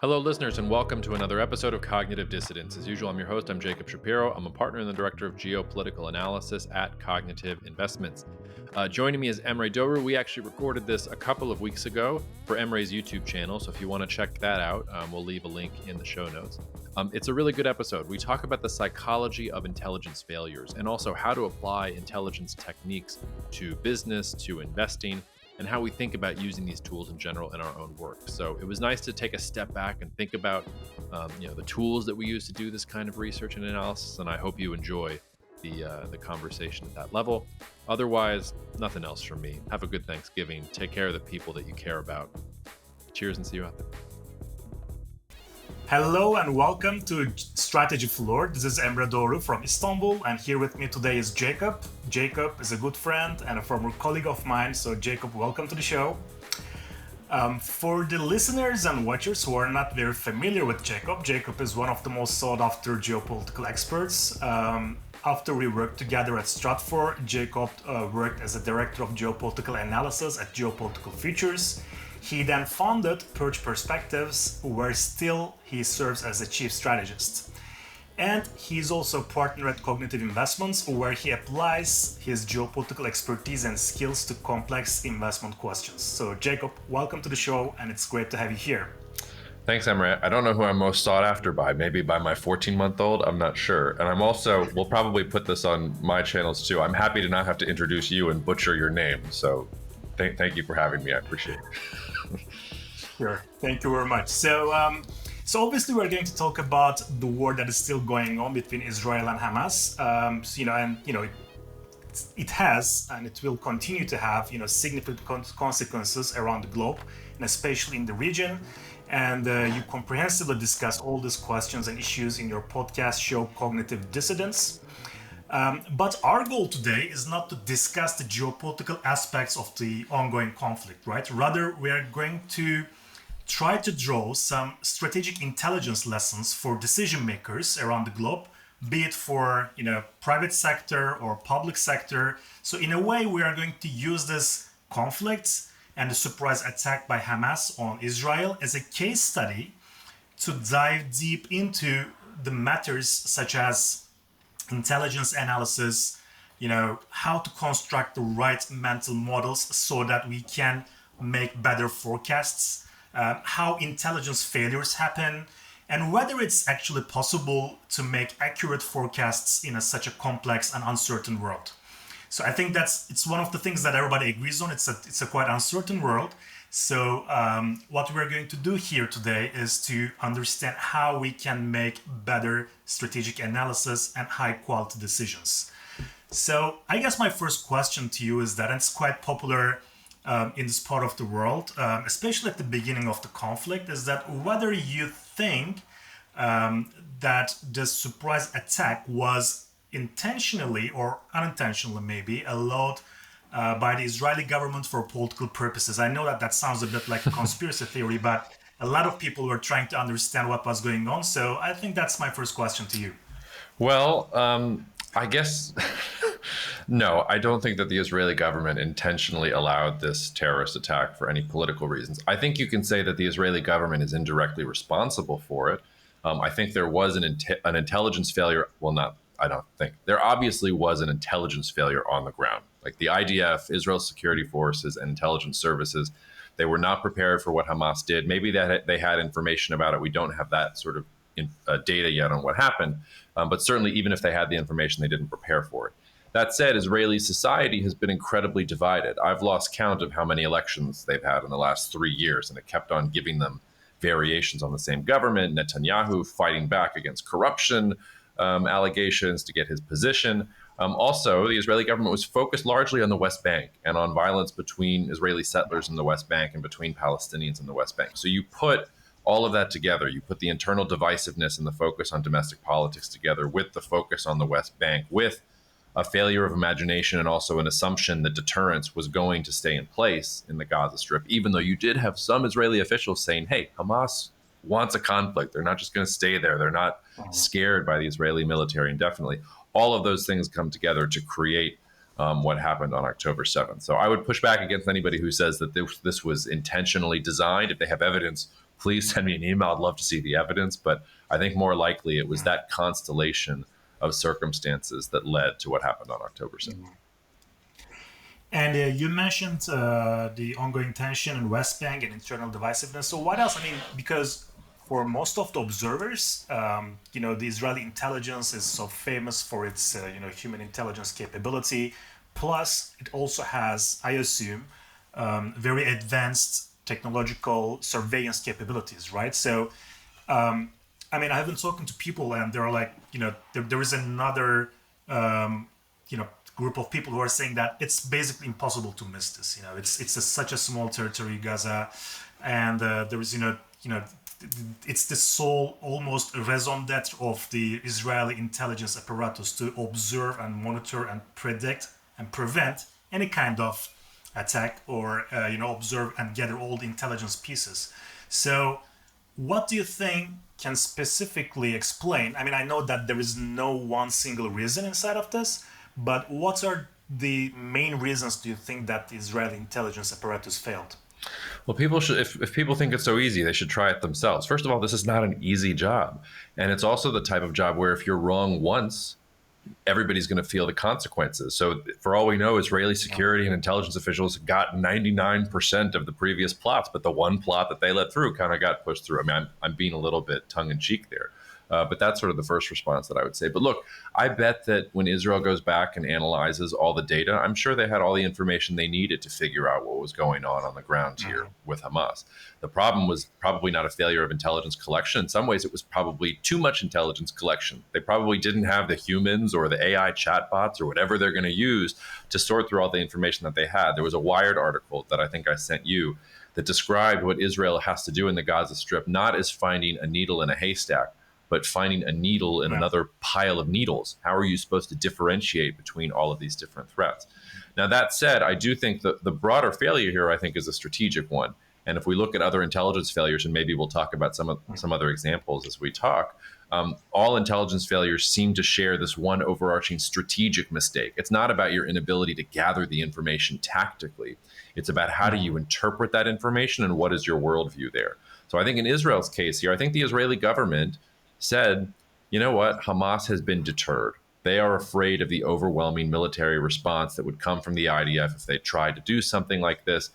Hello, listeners, and welcome to another episode of Cognitive Dissidence. As usual, I'm your host. I'm Jacob Shapiro. I'm a partner and the director of geopolitical analysis at Cognitive Investments. Joining me is Emre Doğru. We actually recorded this a couple of weeks ago for Emre's YouTube channel, so if you want to check that out, we'll leave a link in the show notes. It's a really good episode. We talk about the psychology of intelligence failures and also how to apply intelligence techniques to business, to investing, and how we think about using these tools in general in our own work. So it was nice to take a step back and think about the tools that we use to do this kind of research and analysis, and I hope you enjoy the conversation at that level. Otherwise, nothing else from me. Have a good Thanksgiving. Take care of the people that you care about. Cheers and see you out there. Hello and welcome to Strategy Floor. This is Emre Doğru from Istanbul, and here with me today is Jacob. Jacob is a good friend and a former colleague of mine, so Jacob, welcome to the show. For the listeners and watchers who are not very familiar with Jacob, Jacob is one of the most sought after geopolitical experts. After we worked together at Stratfor, Jacob worked as a director of geopolitical analysis at Geopolitical Futures. He then founded Perch Perspectives, where still he serves as a chief strategist. And he's also a partner at Cognitive Investments, where he applies his geopolitical expertise and skills to complex investment questions. So Jacob, welcome to the show, and it's great to have you here. Thanks, Emre. I don't know who I'm most sought after by, maybe by my 14-month-old, I'm not sure. And I'm also, we'll probably put this on my channels too. I'm happy to not have to introduce you and butcher your name. So thank you for having me. I appreciate it. Sure. Thank you very much. So obviously we're going to talk about the war that is still going on between Israel and Hamas. It has and it will continue to have significant consequences around the globe, and especially in the region. And you comprehensively discuss all these questions and issues in your podcast show Cognitive Dissidence. But our goal today is not to discuss the geopolitical aspects of the ongoing conflict, right? Rather, we are going to try to draw some strategic intelligence lessons for decision makers around the globe, be it for private sector or public sector. So in a way, we are going to use this conflict and the surprise attack by Hamas on Israel as a case study to dive deep into the matters such as intelligence analysis, how to construct the right mental models so that we can make better forecasts, how intelligence failures happen, and whether it's actually possible to make accurate forecasts in such a complex and uncertain world. So I think it's one of the things that everybody agrees on. It's a quite uncertain world. So what we're going to do here today is to understand how we can make better strategic analysis and high quality decisions. So I guess my first question to you is that it's quite popular in this part of the world, especially at the beginning of the conflict, is that whether you think that the surprise attack was intentionally or unintentionally maybe allowed by the Israeli government for political purposes. I know that sounds a bit like a conspiracy theory, but a lot of people were trying to understand what was going on. So I think that's my first question to you. Well, I guess, no, I don't think that the Israeli government intentionally allowed this terrorist attack for any political reasons. I think you can say that the Israeli government is indirectly responsible for it. I think there was an intelligence failure. Well, I don't think. There obviously was an intelligence failure on the ground. Like the IDF, Israel's security forces, and intelligence services, they were not prepared for what Hamas did. Maybe they had information about it. We don't have that sort of data yet on what happened. But certainly, even if they had the information, they didn't prepare for it. That said, Israeli society has been incredibly divided. I've lost count of how many elections they've had in the last 3 years, and it kept on giving them variations on the same government. Netanyahu fighting back against corruption allegations to get his position. Also, the Israeli government was focused largely on the West Bank and on violence between Israeli settlers in the West Bank and between Palestinians in the West Bank. So you put all of that together, you put the internal divisiveness and the focus on domestic politics together with the focus on the West Bank, with a failure of imagination and also an assumption that deterrence was going to stay in place in the Gaza Strip, even though you did have some Israeli officials saying, hey, Hamas wants a conflict. They're not just going to stay there. They're not scared by the Israeli military indefinitely. All of those things come together to create what happened on October 7th. So I would push back against anybody who says that this was intentionally designed. If they have evidence, please send me an email. I'd love to see the evidence. But I think more likely it was that constellation of circumstances that led to what happened on October 7th. And you mentioned the ongoing tension in West Bank and internal divisiveness. So what else? I mean, because for most of the observers, the Israeli intelligence is so famous for its, human intelligence capability. Plus, it also has, I assume, very advanced technological surveillance capabilities, right? So, I have been talking to people, and they're like, there is another, group of people who are saying that it's basically impossible to miss this. Such a small territory, Gaza, and there is, it's the sole almost raison d'etre of the Israeli intelligence apparatus to observe and monitor and predict and prevent any kind of attack or observe and gather all the intelligence pieces. So what do you think can specifically explain? I mean, I know that there is no one single reason inside of this, but what are the main reasons do you think that the Israeli intelligence apparatus failed? Well, people should, if people think it's so easy, they should try it themselves. First of all, this is not an easy job. And it's also the type of job where if you're wrong once, everybody's going to feel the consequences. So for all we know, Israeli security and intelligence officials got 99% of the previous plots, but the one plot that they let through kind of got pushed through. I mean, I'm being a little bit tongue in cheek there. But that's sort of the first response that I would say. But look, I bet that when Israel goes back and analyzes all the data, I'm sure they had all the information they needed to figure out what was going on the ground here with Hamas. The problem was probably not a failure of intelligence collection. In some ways, it was probably too much intelligence collection. They probably didn't have the humans or the AI chatbots or whatever they're going to use to sort through all the information that they had. There was a Wired article that I think I sent you that described what Israel has to do in the Gaza Strip, not as finding a needle in a haystack, but finding a needle in another pile of needles. How are you supposed to differentiate between all of these different threats? Now, that said, I do think that the broader failure here, I think, is a strategic one. And if we look at other intelligence failures, and maybe we'll talk about some other examples as we talk, all intelligence failures seem to share this one overarching strategic mistake. It's not about your inability to gather the information tactically. It's about how do you interpret that information and what is your worldview there. So I think in Israel's case here, I think the Israeli government said, you know what, Hamas has been deterred. They are afraid of the overwhelming military response that would come from the IDF if they tried to do something like this.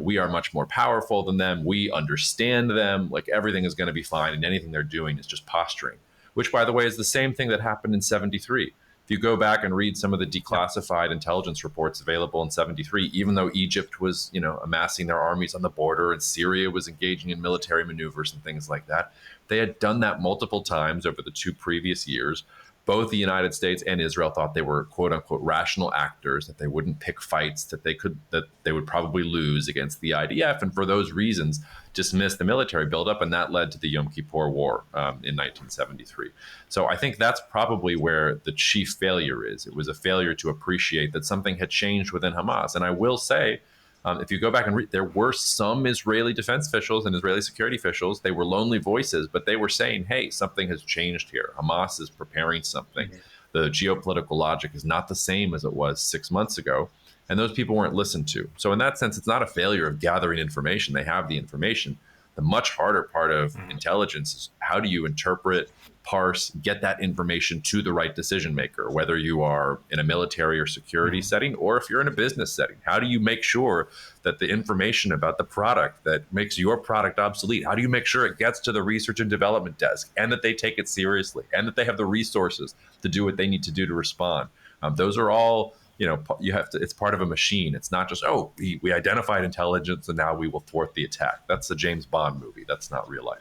We are much more powerful than them. We understand them. Like everything is going to be fine, and anything they're doing is just posturing, which, by the way, is the same thing that happened in 73. If you go back and read some of the declassified intelligence reports available in 73, even though Egypt was, amassing their armies on the border and Syria was engaging in military maneuvers and things like that, they had done that multiple times over the 2 previous years. Both the United States and Israel thought they were "quote unquote" rational actors, that they wouldn't pick fights that they would probably lose against the IDF, and for those reasons dismissed the military buildup, and that led to the Yom Kippur War in 1973. So I think that's probably where the chief failure is. It was a failure to appreciate that something had changed within Hamas. And I will say, if you go back and read, there were some Israeli defense officials and Israeli security officials. They were lonely voices, but they were saying, hey, something has changed here. Hamas is preparing something. The geopolitical logic is not the same as it was 6 months ago. And those people weren't listened to. So in that sense, it's not a failure of gathering information. They have the information. The much harder part of intelligence is how do you interpret, parse, get that information to the right decision maker, whether you are in a military or security setting, or if you're in a business setting. How do you make sure that the information about the product that makes your product obsolete, how do you make sure it gets to the research and development desk, and that they take it seriously, and that they have the resources to do what they need to do to respond? Those are all, you have to, it's part of a machine. It's not just, we identified intelligence and now we will thwart the attack. That's a James Bond movie. That's not real life.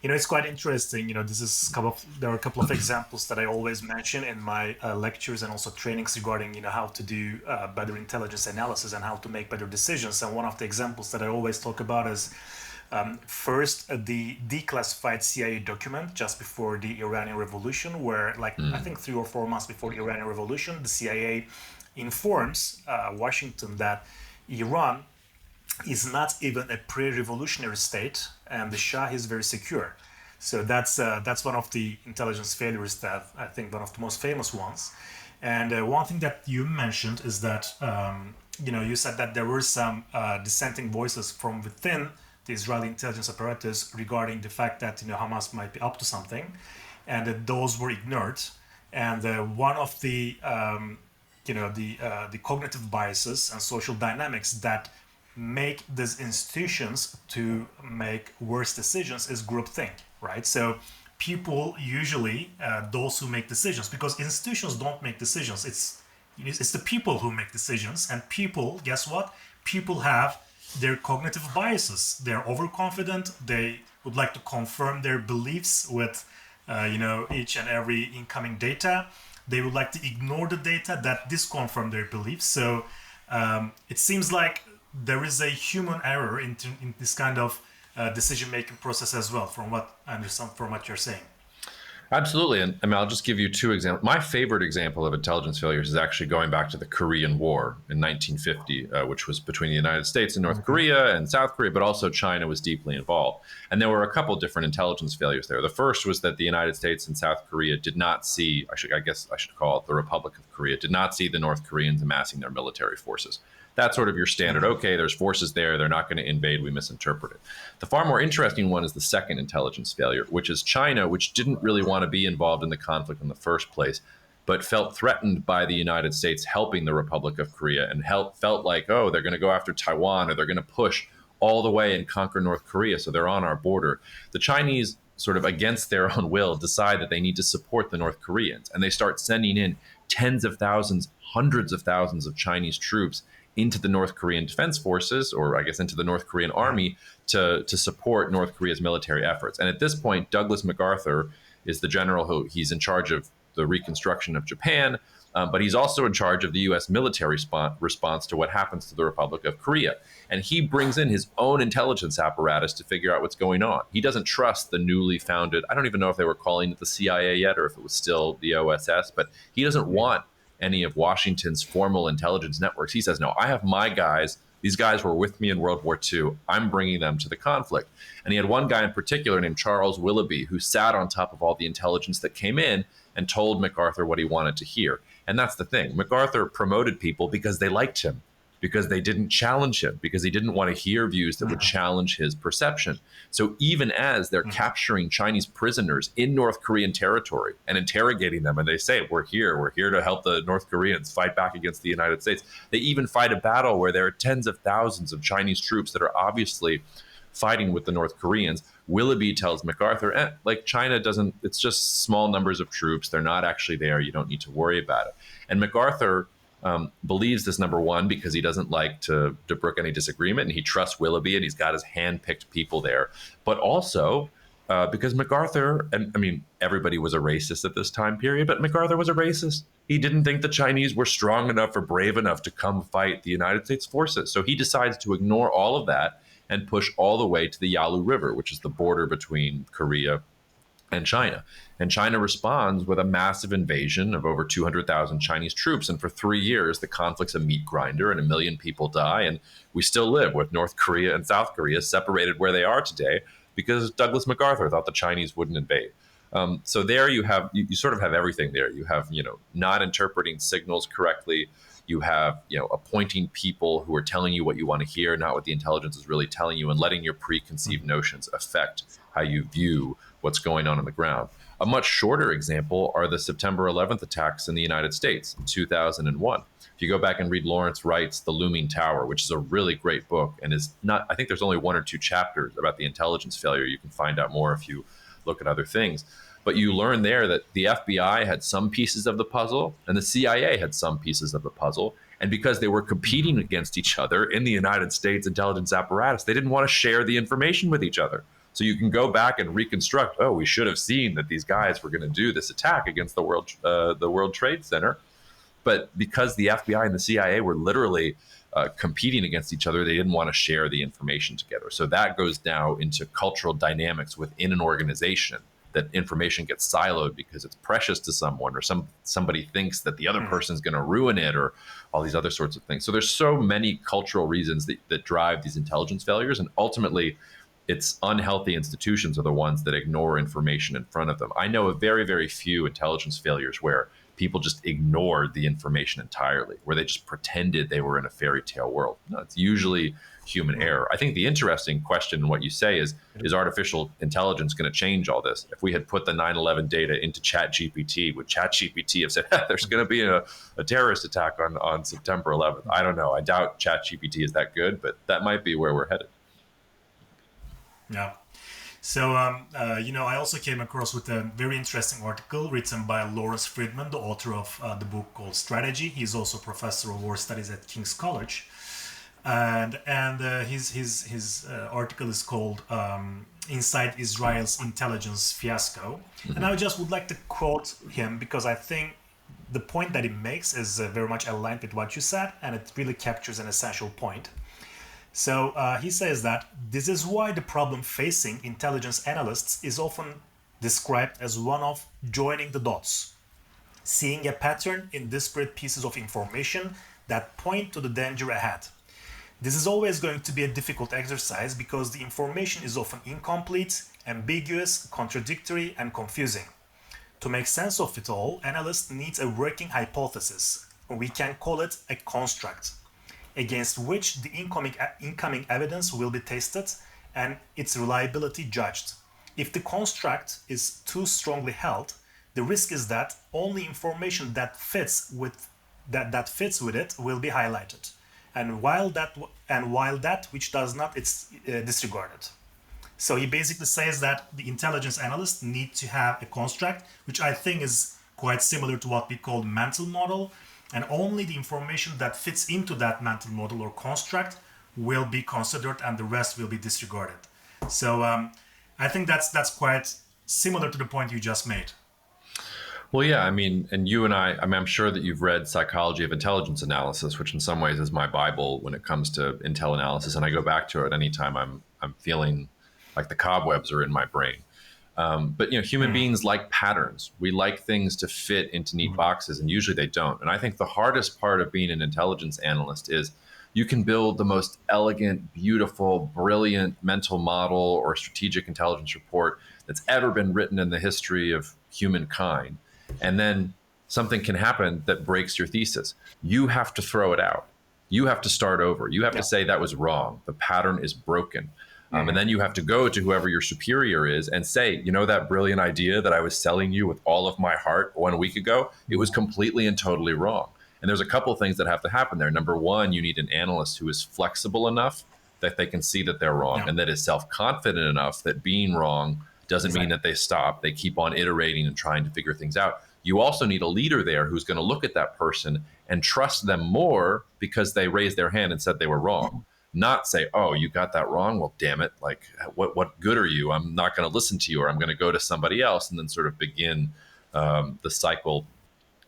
It's quite interesting. There are a couple of examples that I always mention in my lectures and also trainings regarding, how to do better intelligence analysis and how to make better decisions. And one of the examples that I always talk about is first, the declassified CIA document just before the Iranian Revolution, where I think 3 or 4 months before the Iranian Revolution, the CIA informs Washington that Iran is not even a pre-revolutionary state, and the Shah is very secure. So that's one of the intelligence failures that I think one of the most famous ones. And one thing that you mentioned is that you said that there were some dissenting voices from within the Israeli intelligence apparatus regarding the fact that Hamas might be up to something, and that those were ignored. And one of the cognitive biases and social dynamics that make these institutions to make worse decisions is groupthink, right? So people usually, those who make decisions, because institutions don't make decisions, it's the people who make decisions, and people, guess what? People have their cognitive biases. They're overconfident. They would like to confirm their beliefs with, each and every incoming data. They would like to ignore the data that disconfirm their beliefs. So it seems like there is a human error in this kind of decision-making process as well, from what I understand from what you're saying. Absolutely. And I mean, I'll just give you two examples. My favorite example of intelligence failures is actually going back to the Korean War in 1950, which was between the United States and North Korea and South Korea, but also China was deeply involved. And there were a couple different intelligence failures there. The first was that the United States and South Korea did not see, I guess I should call it the Republic of Korea, did not see the North Koreans amassing their military forces. That's sort of your standard. Okay, there's forces there. They're not going to invade. We misinterpret it. The far more interesting one is the second intelligence failure, which is China, which didn't really want to be involved in the conflict in the first place, but felt threatened by the United States helping the Republic of Korea and felt like, oh, they're going to go after Taiwan or they're going to push all the way and conquer North Korea. So they're on our border. The Chinese, sort of against their own will, decide that they need to support the North Koreans. And they start sending in tens of thousands, hundreds of thousands of Chinese troops into the North Korean Defense Forces, or I guess into the North Korean Army, to support North Korea's military efforts. And at this point, Douglas MacArthur is the general who he's in charge of the reconstruction of Japan, but he's also in charge of the U.S. military response to what happens to the Republic of Korea. And he brings in his own intelligence apparatus to figure out what's going on. He doesn't trust the newly founded, I don't even know if they were calling it the CIA yet or if it was still the OSS, but he doesn't want any of Washington's formal intelligence networks. He says, no, I have my guys. These guys were with me in World War II. I'm bringing them to the conflict. And he had one guy in particular named Charles Willoughby who sat on top of all the intelligence that came in and told MacArthur what he wanted to hear. And that's the thing. MacArthur promoted people because they liked him, because they didn't challenge him, because he didn't want to hear views that would challenge his perception. So even as they're capturing Chinese prisoners in North Korean territory and interrogating them, and they say, we're here to help the North Koreans fight back against the United States. They even fight a battle where there are tens of thousands of Chinese troops that are obviously fighting with the North Koreans. Willoughby tells MacArthur, like China doesn't, it's just small numbers of troops. They're not actually there. You don't need to worry about it. And MacArthur believes this, number one, because he doesn't like to brook any disagreement, and he trusts Willoughby, and he's got his hand-picked people there. But also because MacArthur, and I mean, everybody was a racist at this time period, but MacArthur was a racist. He didn't think the Chinese were strong enough or brave enough to come fight the United States forces. So he decides to ignore all of that and push all the way to the Yalu River, which is the border between Korea and China. And China responds with a massive invasion of over 200,000 Chinese troops. And for 3 years, the conflict's a meat grinder and 1 million people die. And we still live with North Korea and South Korea separated where they are today because Douglas MacArthur thought the Chinese wouldn't invade. So there you have, you sort of have everything there. You have, not interpreting signals correctly. You have, appointing people who are telling you what you want to hear, not what the intelligence is really telling you, and letting your preconceived notions affect how you view what's going on the ground. A much shorter example are the September 11th attacks in the United States in 2001. If you go back and read Lawrence Wright's The Looming Tower, which is a really great book and is not, I think there's only 1 or 2 chapters about the intelligence failure. You can find out more if you look at other things. But you learn there that the FBI had some pieces of the puzzle and the CIA had some pieces of the puzzle. And because they were competing against each other in the United States intelligence apparatus, they didn't want to share the information with each other. So you can go back and reconstruct, oh, we should have seen that these guys were going to do this attack against the World Trade Center. But because the FBI and the CIA were literally competing against each other, they didn't want to share the information together. So that goes now into cultural dynamics within an organization, that information gets siloed because it's precious to someone, or somebody thinks that the other person's going to ruin it, or all these other sorts of things. So there's so many cultural reasons that drive these intelligence failures, and ultimately it's unhealthy institutions are the ones that ignore information in front of them. I know of very, very few intelligence failures where people just ignored the information entirely, where they just pretended they were in a fairy tale world. No, it's usually human error. I think the interesting question in what you say is artificial intelligence going to change all this? If we had put the 9/11 data into ChatGPT, would ChatGPT have said, there's going to be a terrorist attack on September 11th? I don't know. I doubt ChatGPT is that good, but that might be where we're headed. Yeah. So, I also came across with a very interesting article written by Lawrence Friedman, the author of the book called Strategy. He's also professor of war studies at King's College. And his article is called Inside Israel's Intelligence Fiasco. Mm-hmm. And I just would like to quote him because I think the point that he makes is very much aligned with what you said, and it really captures an essential point. So he says that this is why the problem facing intelligence analysts is often described as one of joining the dots, seeing a pattern in disparate pieces of information that point to the danger ahead. This is always going to be a difficult exercise because the information is often incomplete, ambiguous, contradictory, and confusing. To make sense of it all, analysts need a working hypothesis. We can call it a construct, against which the incoming evidence will be tested and its reliability judged. If the construct is too strongly held, the risk is that only information that fits with it will be highlighted, and while that which does not, it's disregarded. So he basically says that the intelligence analysts need to have a construct, which I think is quite similar to what we call mental model, and only the information that fits into that mental model or construct will be considered and the rest will be disregarded. So I think that's quite similar to the point you just made. Well, yeah, I mean, and you and I'm sure that you've read Psychology of Intelligence Analysis, which in some ways is my Bible when it comes to intel analysis. And I go back to it anytime I'm feeling like the cobwebs are in my brain. But human beings like patterns. We like things to fit into neat boxes, and usually they don't. And I think the hardest part of being an intelligence analyst is you can build the most elegant, beautiful, brilliant mental model or strategic intelligence report that's ever been written in the history of humankind. And then something can happen that breaks your thesis. You have to throw it out. You have to start over. You have to say that was wrong. The pattern is broken. And then you have to go to whoever your superior is and say, that brilliant idea that I was selling you with all of my heart 1 week ago, it was completely and totally wrong. And there's a couple of things that have to happen there. Number one, you need an analyst who is flexible enough that they can see that they're wrong, and that is self-confident enough that being wrong doesn't mean that they stop. They keep on iterating and trying to figure things out. You also need a leader there who's going to look at that person and trust them more because they raised their hand and said they were wrong. Not say, oh, you got that wrong? Well, damn it. Like, what good are you? I'm not going to listen to you, or I'm going to go to somebody else, and then sort of begin the cycle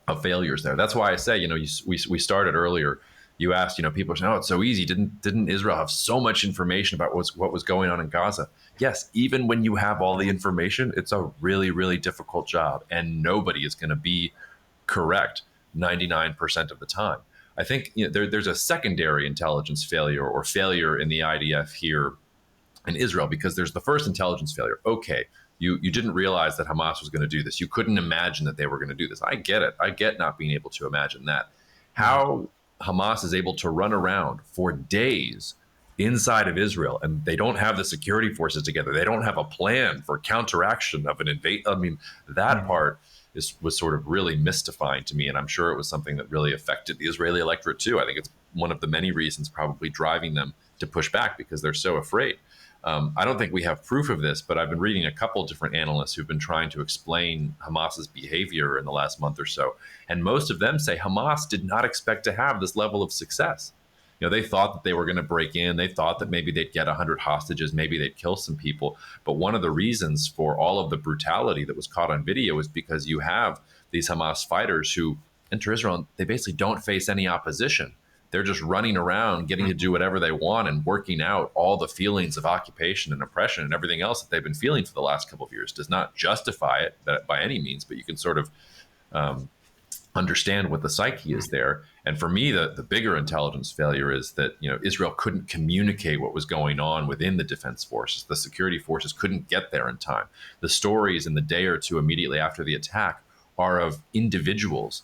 of failures there. That's why I say, we started earlier. You asked, people say, oh, it's so easy. Didn't Israel have so much information about what was going on in Gaza? Yes, even when you have all the information, it's a really, really difficult job, and nobody is going to be correct 99% of the time. I think there's a secondary intelligence failure or failure in the IDF here in Israel, because there's the first intelligence failure. Okay, you didn't realize that Hamas was going to do this. You couldn't imagine that they were going to do this. I get it. I get not being able to imagine that. How Hamas is able to run around for days inside of Israel, and they don't have the security forces together. They don't have a plan for counteraction of an invasion. I mean, that part was sort of really mystifying to me, and I'm sure it was something that really affected the Israeli electorate too. I think it's one of the many reasons probably driving them to push back, because they're so afraid. I don't think we have proof of this, but I've been reading a couple different analysts who've been trying to explain Hamas's behavior in the last month or so, and most of them say Hamas did not expect to have this level of success. They thought that they were going to break in. They thought that maybe they'd get 100 hostages, maybe they'd kill some people. But one of the reasons for all of the brutality that was caught on video is because you have these Hamas fighters who enter Israel and they basically don't face any opposition. They're just running around, getting to do whatever they want and working out all the feelings of occupation and oppression and everything else that they've been feeling for the last couple of years. Does not justify it by any means, but you can sort of understand what the psyche is there. And for me, the bigger intelligence failure is that Israel couldn't communicate what was going on within the defense forces. The security forces couldn't get there in time. The stories in the day or two immediately after the attack are of individuals,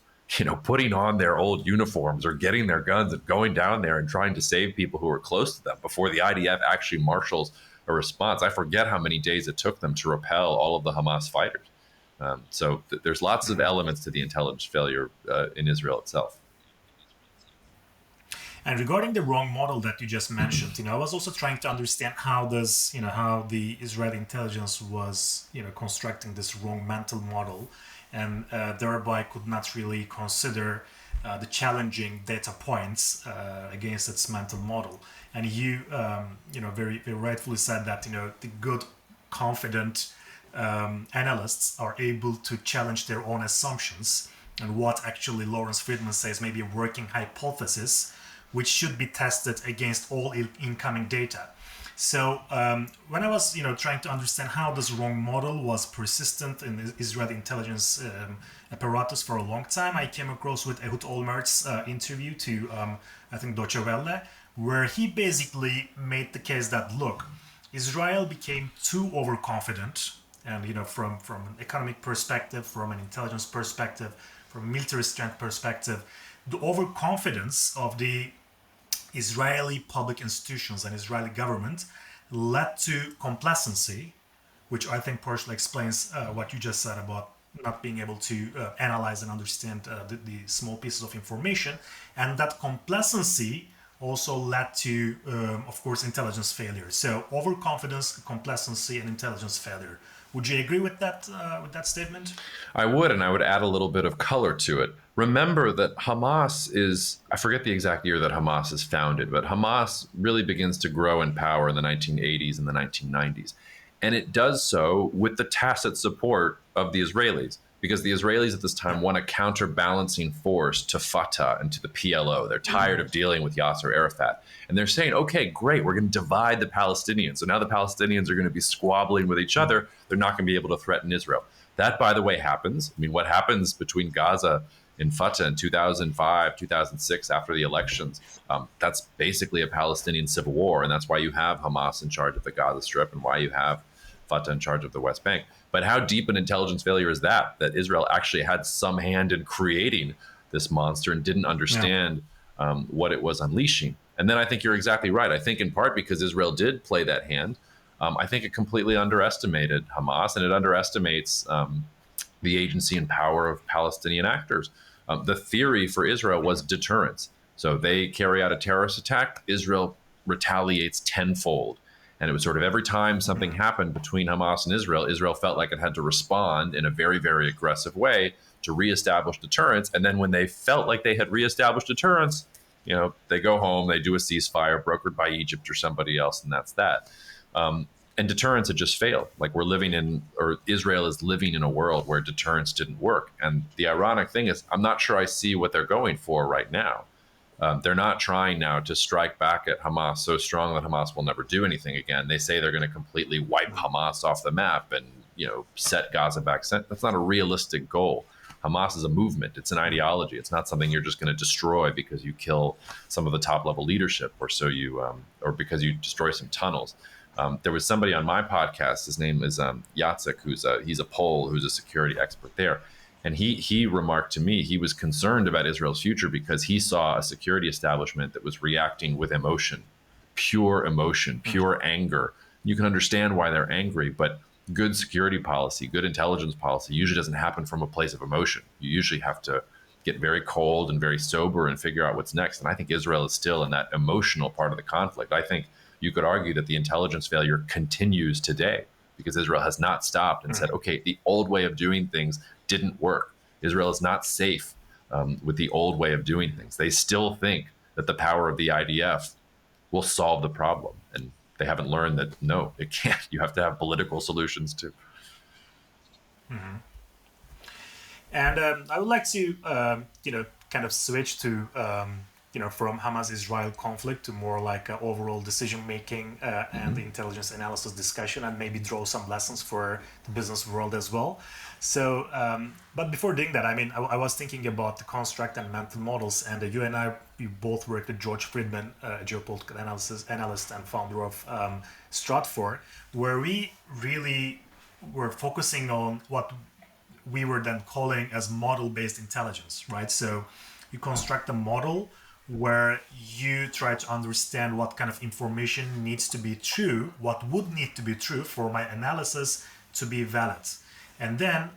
putting on their old uniforms or getting their guns and going down there and trying to save people who are close to them before the IDF actually marshals a response. I forget how many days it took them to repel all of the Hamas fighters. So there's lots of elements to the intelligence failure in Israel itself. And regarding the wrong model that you just mentioned, I was also trying to understand how the Israeli intelligence was, constructing this wrong mental model, and thereby could not really consider the challenging data points against its mental model. And you, very, very rightfully said that, the good, confident analysts are able to challenge their own assumptions and what actually Lawrence Friedman says may be a working hypothesis, which should be tested against all incoming data. So when I was, trying to understand how this wrong model was persistent in the Israeli intelligence apparatus for a long time, I came across with Ehud Olmert's interview to, I think, Deutsche Welle, where he basically made the case that, look, Israel became too overconfident, and from an economic perspective, from an intelligence perspective, from a military strength perspective, the overconfidence of the Israeli public institutions and Israeli government led to complacency, which I think partially explains what you just said about not being able to analyze and understand the small pieces of information. And that complacency also led to, of course, intelligence failure. So overconfidence, complacency, and intelligence failure. Would you agree with that statement? I would, and I would add a little bit of color to it. Remember that Hamas is, I forget the exact year that Hamas is founded, but Hamas really begins to grow in power in the 1980s and the 1990s. And it does so with the tacit support of the Israelis, because the Israelis at this time want a counterbalancing force to Fatah and to the PLO. They're tired of dealing with Yasser Arafat. And they're saying, okay, great, we're going to divide the Palestinians. So now the Palestinians are going to be squabbling with each other. They're not going to be able to threaten Israel. That, by the way, happens. I mean, what happens between Gaza and Fatah in 2005, 2006, after the elections, that's basically a Palestinian civil war. And that's why you have Hamas in charge of the Gaza Strip and why you have Fatah in charge of the West Bank. But how deep an intelligence failure is that Israel actually had some hand in creating this monster and didn't understand what it was unleashing? And then I think you're exactly right. I think in part because Israel did play that hand, I think it completely underestimated Hamas, and it underestimates the agency and power of Palestinian actors. The theory for Israel was deterrence. So they carry out a terrorist attack, Israel retaliates tenfold. And it was sort of every time something happened between Hamas and Israel felt like it had to respond in a very, very aggressive way to reestablish deterrence. And then when they felt like they had reestablished deterrence, they go home, they do a ceasefire brokered by Egypt or somebody else, and that's that. And deterrence had just failed. Like Israel is living in a world where deterrence didn't work. And the ironic thing is, I'm not sure I see what they're going for right now. They're not trying now to strike back at Hamas so strong that Hamas will never do anything again. They say they're going to completely wipe Hamas off the map and set Gaza back. That's not a realistic goal. Hamas is a movement. It's an ideology. It's not something you're just going to destroy because you kill some of the top level leadership or because you destroy some tunnels. There was somebody on my podcast. His name is Jacek, he's a Pole who's a security expert there. And he remarked to me he was concerned about Israel's future because he saw a security establishment that was reacting with emotion, pure anger. You can understand why they're angry, but good security policy, good intelligence policy usually doesn't happen from a place of emotion. You usually have to get very cold and very sober and figure out what's next. And I think Israel is still in that emotional part of the conflict. I think you could argue that the intelligence failure continues today because Israel has not stopped and said, okay, the old way of doing things didn't work. Israel is not safe with the old way of doing things. They still think that the power of the IDF will solve the problem. And they haven't learned that, no, it can't. You have to have political solutions too. Mm-hmm. And I would like to, kind of switch to, from Hamas-Israel conflict to more like overall decision-making and the intelligence analysis discussion, and maybe draw some lessons for the business world as well. So, but before doing that, I was thinking about the construct and mental models, and you and I, we both worked with George Friedman, a geopolitical analyst and founder of Stratfor, where we really were focusing on what we were then calling as model-based intelligence, right? So you construct a model where you try to understand what kind of information needs to be true, what would need to be true for my analysis to be valid. And then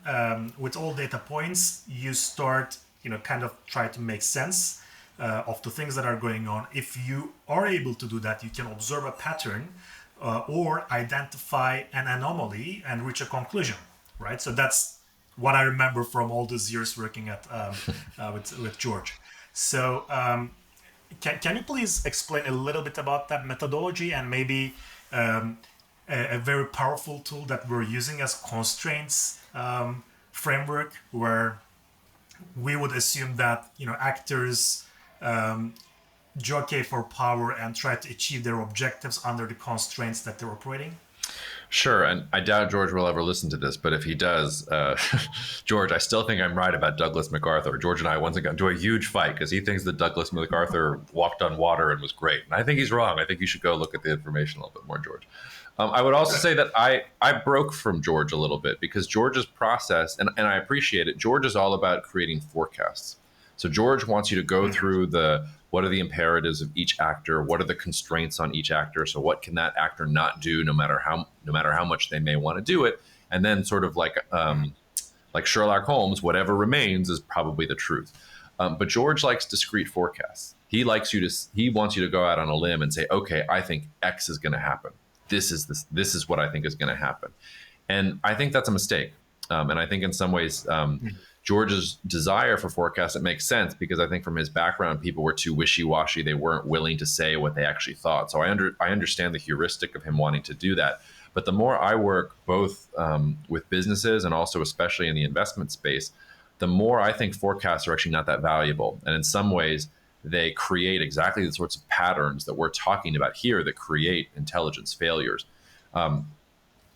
with all data points, you start, kind of try to make sense of the things that are going on. If you are able to do that, you can observe a pattern or identify an anomaly and reach a conclusion, right? So that's what I remember from all these years working at with George. So can you please explain a little bit about that methodology and maybe a very powerful tool that we're using as constraints framework, where we would assume that actors jockey for power and try to achieve their objectives under the constraints that they're operating? Sure, and I doubt George will ever listen to this, but if he does, George, I still think I'm right about Douglas MacArthur. George and I once got into a huge fight because he thinks that Douglas MacArthur walked on water and was great. And I think he's wrong. I think you should go look at the information a little bit more, George. I would also say that I broke from George a little bit because George's process, and I appreciate it, George is all about creating forecasts. So George wants you to go through what are the imperatives of each actor, what are the constraints on each actor, so what can that actor not do no matter how much they may want to do it, and then sort of like Sherlock Holmes, whatever remains is probably the truth. But George likes discrete forecasts. He wants you to go out on a limb and say, okay, I think X is going to happen. This is what I think is going to happen, and I think that's a mistake. And I think in some ways, George's desire for forecasts, it makes sense because I think from his background, people were too wishy-washy. They weren't willing to say what they actually thought. So I understand the heuristic of him wanting to do that. But the more I work both with businesses and also especially in the investment space, the more I think forecasts are actually not that valuable. And in some ways, they create exactly the sorts of patterns that we're talking about here that create intelligence failures.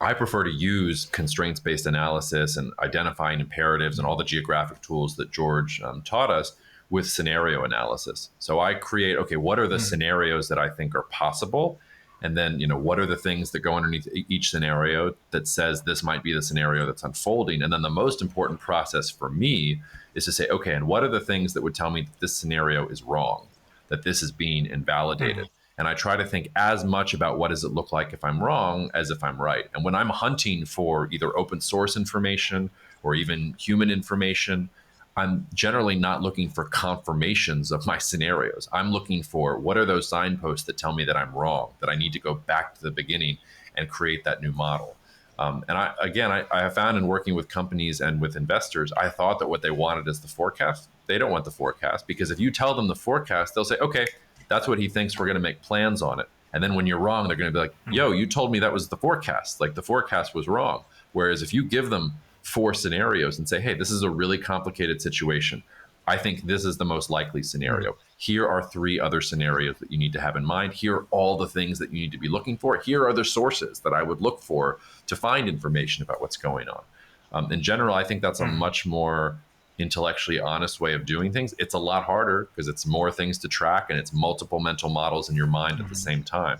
I prefer to use constraints-based analysis and identifying imperatives and all the geographic tools that George taught us with scenario analysis. So I create, okay, what are the scenarios that I think are possible? And then, what are the things that go underneath each scenario that says this might be the scenario that's unfolding? And then the most important process for me is to say, okay, and what are the things that would tell me that this scenario is wrong, that this is being invalidated? And I try to think as much about what does it look like if I'm wrong as if I'm right. And when I'm hunting for either open source information or even human information, I'm generally not looking for confirmations of my scenarios. I'm looking for what are those signposts that tell me that I'm wrong, that I need to go back to the beginning and create that new model. And I have found in working with companies and with investors, I thought that what they wanted is the forecast. They don't want the forecast because if you tell them the forecast, they'll say, okay, that's what he thinks, we're going to make plans on it. And then when you're wrong, they're going to be like, yo, you told me that was the forecast. Like the forecast was wrong. Whereas if you give them 4 scenarios and say, hey, this is a really complicated situation. I think this is the most likely scenario. Here are 3 other scenarios that you need to have in mind. Here are all the things that you need to be looking for. Here are the sources that I would look for to find information about what's going on. In general, I think that's a much more intellectually honest way of doing things. It's a lot harder because it's more things to track and it's multiple mental models in your mind at the same time.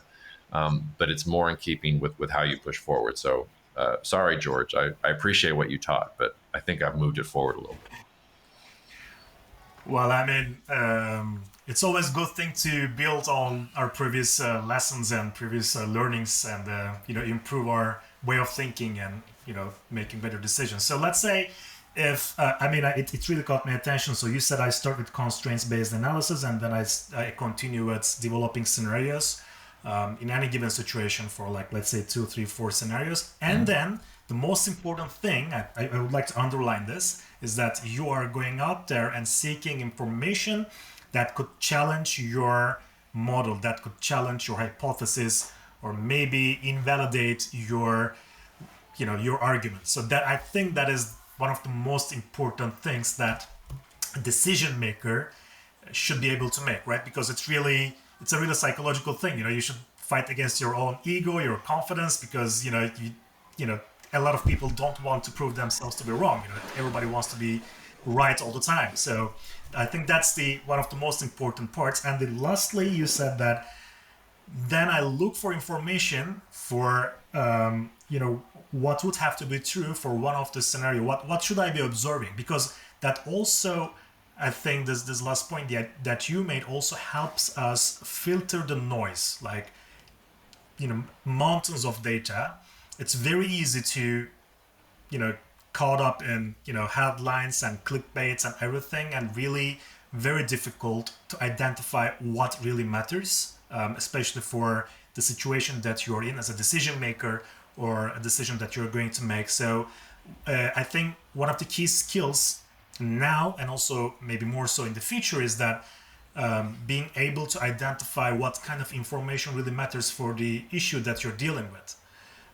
But it's more in keeping with how you push forward. So sorry, George, I appreciate what you taught, but I think I've moved it forward a little bit. Well, I mean, it's always a good thing to build on our previous lessons and previous learnings and, improve our way of thinking and, making better decisions. So let's say if, it really caught my attention. So you said I start with constraints-based analysis and then I continue with developing scenarios in any given situation for let's say 2, 3, 4 scenarios. And then the most important thing, I would like to underline this, is that you are going out there and seeking information that could challenge your model, that could challenge your hypothesis, or maybe invalidate your argument. So that I think that is one of the most important things that a decision maker should be able to make, right? Because it's a really psychological thing. You should fight against your own ego, your confidence, because a lot of people don't want to prove themselves to be wrong. Everybody wants to be right all the time. So I think that's one of the most important parts. And then lastly, you said that then I look for information for what would have to be true for one of the scenario? What should I be observing? Because that also, I think this last point that you made also helps us filter the noise. Like, mountains of data, it's very easy to, caught up in, headlines and clickbaits and everything, and really very difficult to identify what really matters, especially for the situation that you're in as a decision maker or a decision that you're going to make. So I think one of the key skills now, and also maybe more so in the future, is that being able to identify what kind of information really matters for the issue that you're dealing with.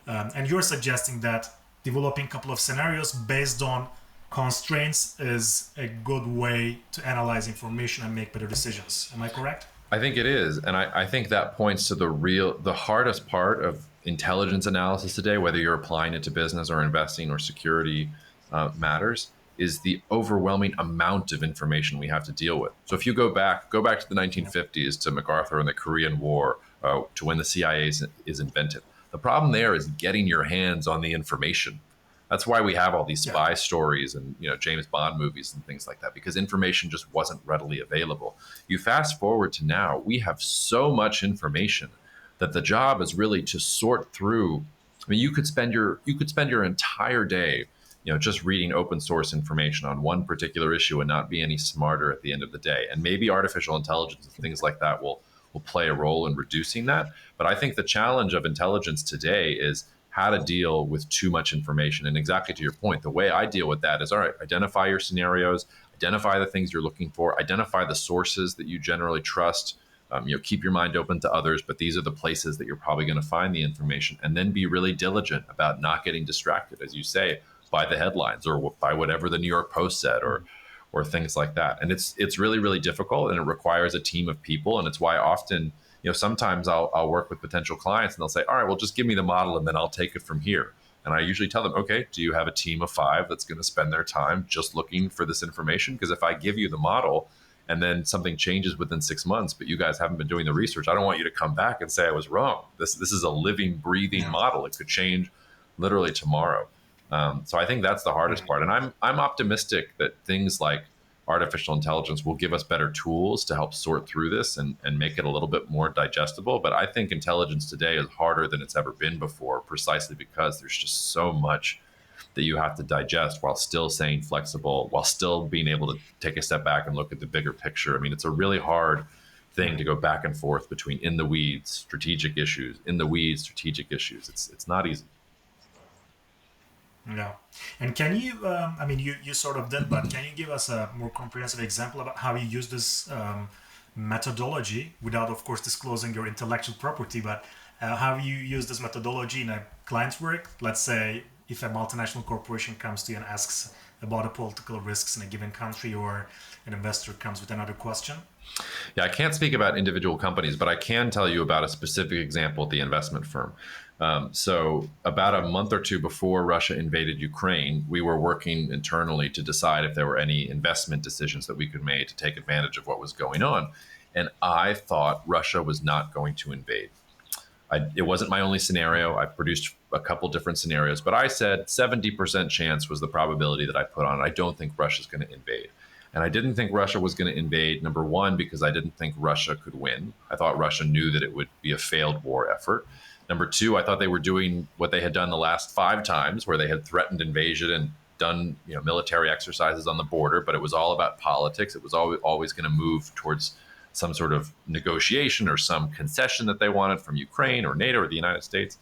And you're suggesting that developing a couple of scenarios based on constraints is a good way to analyze information and make better decisions. Am I correct? I think it is. And I think that points to the hardest part of intelligence analysis today, whether you're applying it to business or investing or security matters, is the overwhelming amount of information we have to deal with. So if you go back to the 1950s, to MacArthur and the Korean War, to when the CIA is invented. The problem there is getting your hands on the information. That's why we have all these spy stories and James Bond movies and things like that, because information just wasn't readily available. You fast forward to now, we have so much information that the job is really to sort through. I mean, you could spend your entire day, just reading open source information on one particular issue and not be any smarter at the end of the day. And maybe artificial intelligence and things like that will play a role in reducing that. But I think the challenge of intelligence today is how to deal with too much information. And exactly to your point, the way I deal with that is, all right, identify your scenarios, identify the things you're looking for, identify the sources that you generally trust, keep your mind open to others, but these are the places that you're probably going to find the information, and then be really diligent about not getting distracted, as you say, by the headlines or by whatever the New York Post said or things like that. And it's really, really difficult, and it requires a team of people. And it's why often, sometimes I'll work with potential clients and they'll say, all right, well, just give me the model and then I'll take it from here. And I usually tell them, okay, do you have a team of 5 that's going to spend their time just looking for this information? Because if I give you the model and then something changes within 6 months, but you guys haven't been doing the research, I don't want you to come back and say I was wrong. This is a living, breathing model. It could change literally tomorrow. So I think that's the hardest part. And I'm optimistic that things like artificial intelligence will give us better tools to help sort through this and make it a little bit more digestible. But I think intelligence today is harder than it's ever been before, precisely because there's just so much that you have to digest while still staying flexible, while still being able to take a step back and look at the bigger picture. I mean, it's a really hard thing to go back and forth between in the weeds, strategic issues, in the weeds, strategic issues. It's not easy. No. And can you, I mean, you sort of did, but can you give us a more comprehensive example about how you use this methodology without, of course, disclosing your intellectual property, but how you use this methodology in a client's work? Let's say if a multinational corporation comes to you and asks about the political risks in a given country, or an investor comes with another question. Yeah, I can't speak about individual companies, but I can tell you about a specific example at the investment firm. So about a month or two before Russia invaded Ukraine, we were working internally to decide if there were any investment decisions that we could make to take advantage of what was going on. And I thought Russia was not going to invade. It wasn't my only scenario. I produced a couple different scenarios, but I said 70% chance was the probability that I put on it. I don't think Russia's going to invade. And I didn't think Russia was going to invade, number one, because I didn't think Russia could win. I thought Russia knew that it would be a failed war effort. Number two, I thought they were doing what they had done the last 5 times, where they had threatened invasion and done military exercises on the border, but it was all about politics. It was always going to move towards some sort of negotiation or some concession that they wanted from Ukraine or NATO or the United States.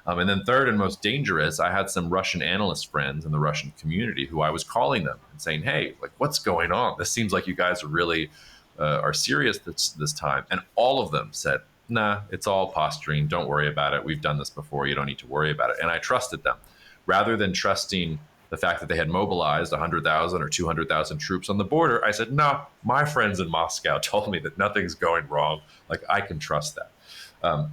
And then third and most dangerous, I had some Russian analyst friends in the Russian community who I was calling them and saying, hey, like, what's going on? This seems like you guys are really are serious this time. And all of them said, nah, it's all posturing. Don't worry about it. We've done this before. You don't need to worry about it. And I trusted them. Rather than trusting the fact that they had mobilized 100,000 or 200,000 troops on the border, I said, no, my friends in Moscow told me that nothing's going wrong. Like, I can trust that.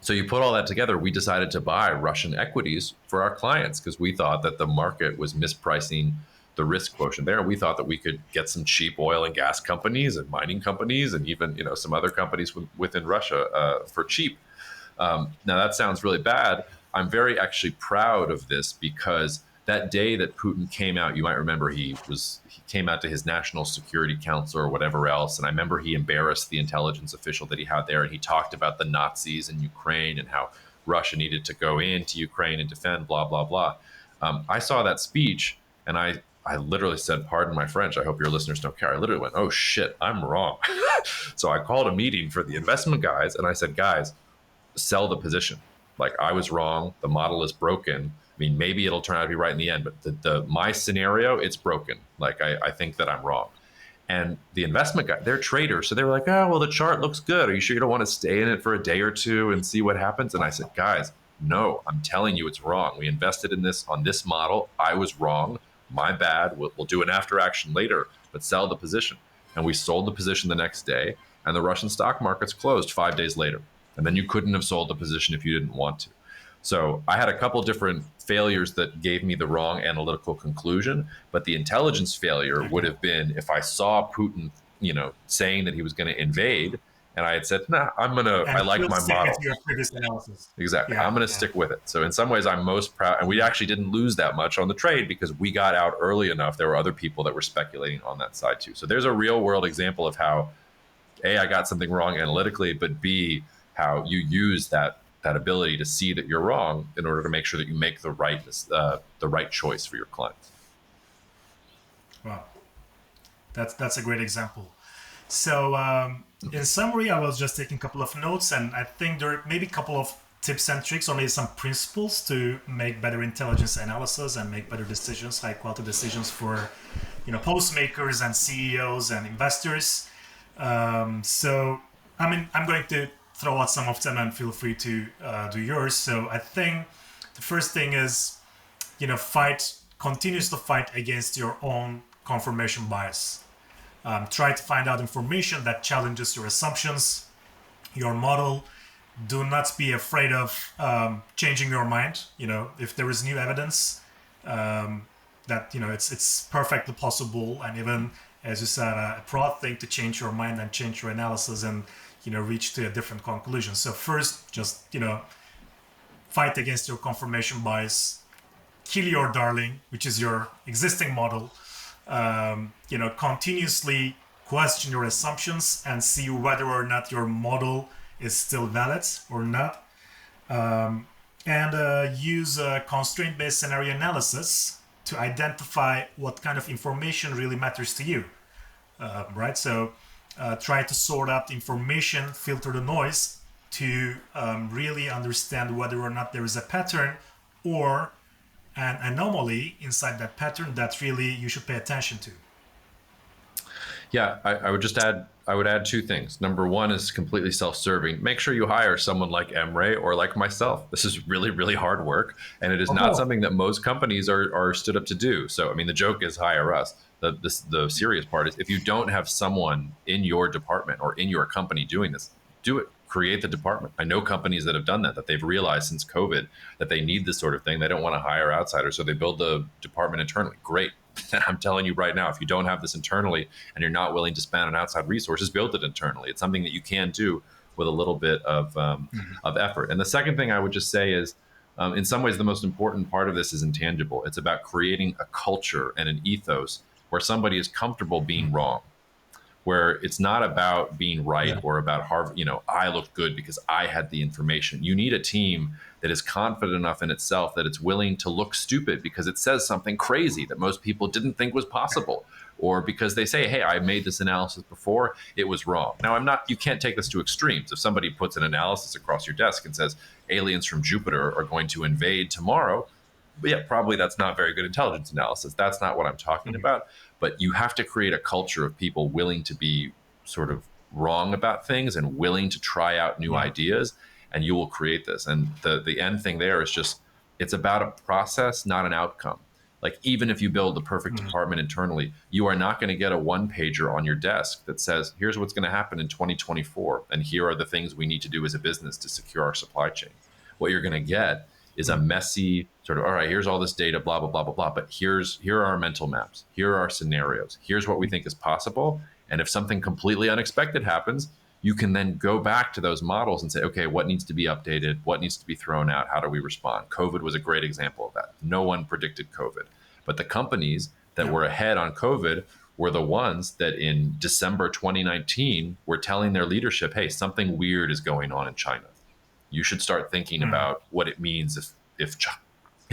So you put all that together, we decided to buy Russian equities for our clients because we thought that the market was mispricing the risk quotient there. We thought that we could get some cheap oil and gas companies and mining companies and even some other companies within Russia for cheap. Now that sounds really bad, I'm very actually proud of this because that day that Putin came out, you might remember he came out to his National Security Council or whatever else, and I remember he embarrassed the intelligence official that he had there, and he talked about the Nazis in Ukraine and how Russia needed to go into Ukraine and defend, blah blah blah. I saw that speech, and I literally said, "Pardon my French. I hope your listeners don't care." I literally went, "Oh shit, I'm wrong." So I called a meeting for the investment guys, and I said, "Guys, sell the position. Like, I was wrong. The model is broken. I mean, maybe it'll turn out to be right in the end, but my scenario, it's broken. Like, I think that I'm wrong." And the investment guy, they're traders, so they were like, "Oh, well, the chart looks good. Are you sure you don't want to stay in it for a day or two and see what happens?" And I said, "Guys, no, I'm telling you, it's wrong. We invested in this on this model. I was wrong. My bad. We'll do an after action later, but sell the position." And we sold the position the next day, and the Russian stock markets closed 5 days later. And then you couldn't have sold the position if you didn't want to. So I had a couple different failures that gave me the wrong analytical conclusion, but the intelligence failure would have been if I saw Putin, saying that he was going to invade, and I had said, "Nah, I like my model." Your previous analysis. Exactly. I'm going to stick with it. So in some ways, I'm most proud. And we actually didn't lose that much on the trade because we got out early enough. There were other people that were speculating on that side too. So there's a real world example of how, A, I got something wrong analytically, but B, how you use that ability to see that you're wrong in order to make sure that you make the right choice for your clients. Wow, that's a great example. So in summary, I was just taking a couple of notes, and I think there are maybe a couple of tips and tricks, or maybe some principles to make better intelligence analysis and make better decisions, high quality decisions for policymakers and CEOs and investors. So I'm going to throw out some of them, and feel free to do yours. So I think the first thing is, continues to fight against your own confirmation bias. Try to find out information that challenges your assumptions, your model. Do not be afraid of changing your mind. If there is new evidence that it's perfectly possible, and even, as you said, a proud thing to change your mind and change your analysis and reach to a different conclusion. So first, just fight against your confirmation bias, kill your darling, which is your existing model. Continuously question your assumptions and see whether or not your model is still valid or not. And use constraint-based scenario analysis to identify what kind of information really matters to you, right? So try to sort out the information, filter the noise to really understand whether or not there is a pattern or an anomaly inside that pattern that really you should pay attention to. Yeah, I would add two things. Number one is completely self-serving. Make sure you hire someone like Emre or like myself. This is really, really hard work, and it is not something that most companies are stood up to do. So, I mean, the joke is hire us. The serious part is if you don't have someone in your department or in your company doing this, do it. Create the department. I know companies that have done that they've realized since COVID that they need this sort of thing. They don't want to hire outsiders, so they build the department internally. Great. I'm telling you right now, if you don't have this internally and you're not willing to spend on outside resources, build it internally. It's something that you can do with a little bit of effort. And the second thing I would just say is, in some ways, the most important part of this is intangible. It's about creating a culture and an ethos where somebody is comfortable being wrong, where it's not about being right or about Harvard, I look good because I had the information. You need a team that is confident enough in itself that it's willing to look stupid because it says something crazy that most people didn't think was possible, or because they say, "Hey, I made this analysis before, it was wrong." Now, you can't take this to extremes. If somebody puts an analysis across your desk and says aliens from Jupiter are going to invade tomorrow, but yeah, probably that's not very good intelligence analysis. That's not what I'm talking about. But you have to create a culture of people willing to be sort of wrong about things and willing to try out new ideas, and you will create this. And the end thing there is just, it's about a process, not an outcome. Like, even if you build the perfect department internally, you are not going to get a one-pager on your desk that says, "Here's what's going to happen in 2024, and here are the things we need to do as a business to secure our supply chain." What you're going to get is a messy sort of, all right, here's all this data, blah, blah, blah, blah, blah. But here are our mental maps. Here are our scenarios. Here's what we think is possible. And if something completely unexpected happens, you can then go back to those models and say, okay, what needs to be updated? What needs to be thrown out? How do we respond? COVID was a great example of that. No one predicted COVID, but the companies that were ahead on COVID were the ones that in December 2019 were telling their leadership, hey, something weird is going on in China. You should start thinking about what it means if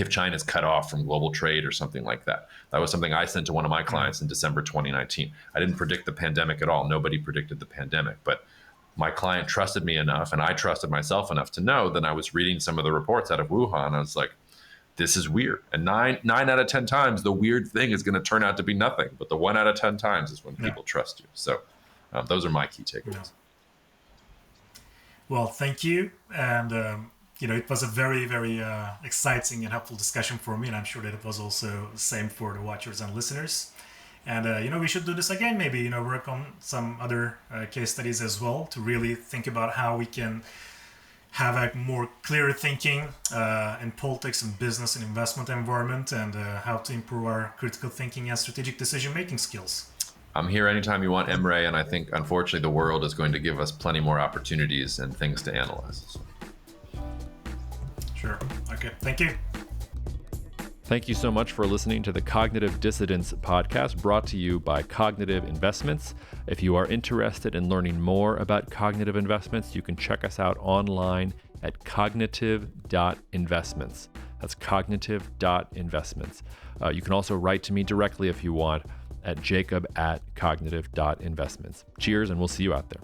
China's cut off from global trade or something like that. That was something I sent to one of my clients in December 2019. I didn't predict the pandemic at all. Nobody predicted the pandemic, but my client trusted me enough and I trusted myself enough to know that I was reading some of the reports out of Wuhan. I was like, this is weird. And nine out of 10 times, the weird thing is going to turn out to be nothing. But the 1 out of 10 times is when people trust you. So those are my key takeaways. Yeah. Well, thank you. And, it was a very, very exciting and helpful discussion for me. And I'm sure that it was also the same for the watchers and listeners. And, we should do this again, maybe, work on some other case studies as well to really think about how we can have a more clear thinking in politics and business and investment environment, and how to improve our critical thinking and strategic decision-making skills. I'm here anytime you want, Emre, and I think, unfortunately, the world is going to give us plenty more opportunities and things to analyze. Sure. Okay. Thank you. Thank you so much for listening to the Cognitive Dissidents podcast, brought to you by Cognitive Investments. If you are interested in learning more about cognitive investments, you can check us out online at cognitive.investments. That's cognitive.investments. You can also write to me directly if you want at jacob@cognitive.investments. Cheers, and we'll see you out there.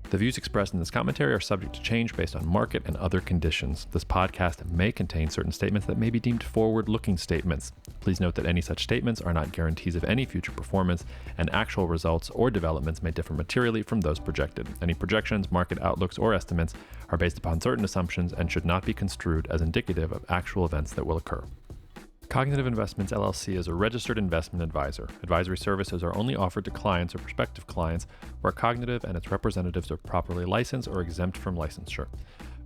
The views expressed in this commentary are subject to change based on market and other conditions. This podcast may contain certain statements that may be deemed forward-looking statements. Please note that any such statements are not guarantees of any future performance, and actual results or developments may differ materially from those projected. Any projections, market outlooks, or estimates are based upon certain assumptions and should not be construed as indicative of actual events that will occur. Cognitive Investments LLC is a registered investment advisor. Advisory services are only offered to clients or prospective clients where Cognitive and its representatives are properly licensed or exempt from licensure.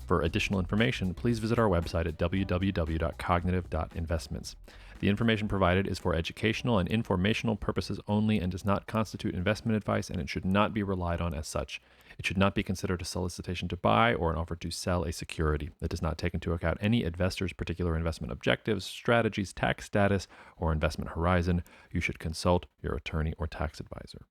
For additional information, please visit our website at www.cognitive.investments. The information provided is for educational and informational purposes only and does not constitute investment advice, and it should not be relied on as such. It should not be considered a solicitation to buy or an offer to sell a security. It does not take into account any investor's particular investment objectives, strategies, tax status, or investment horizon. You should consult your attorney or tax advisor.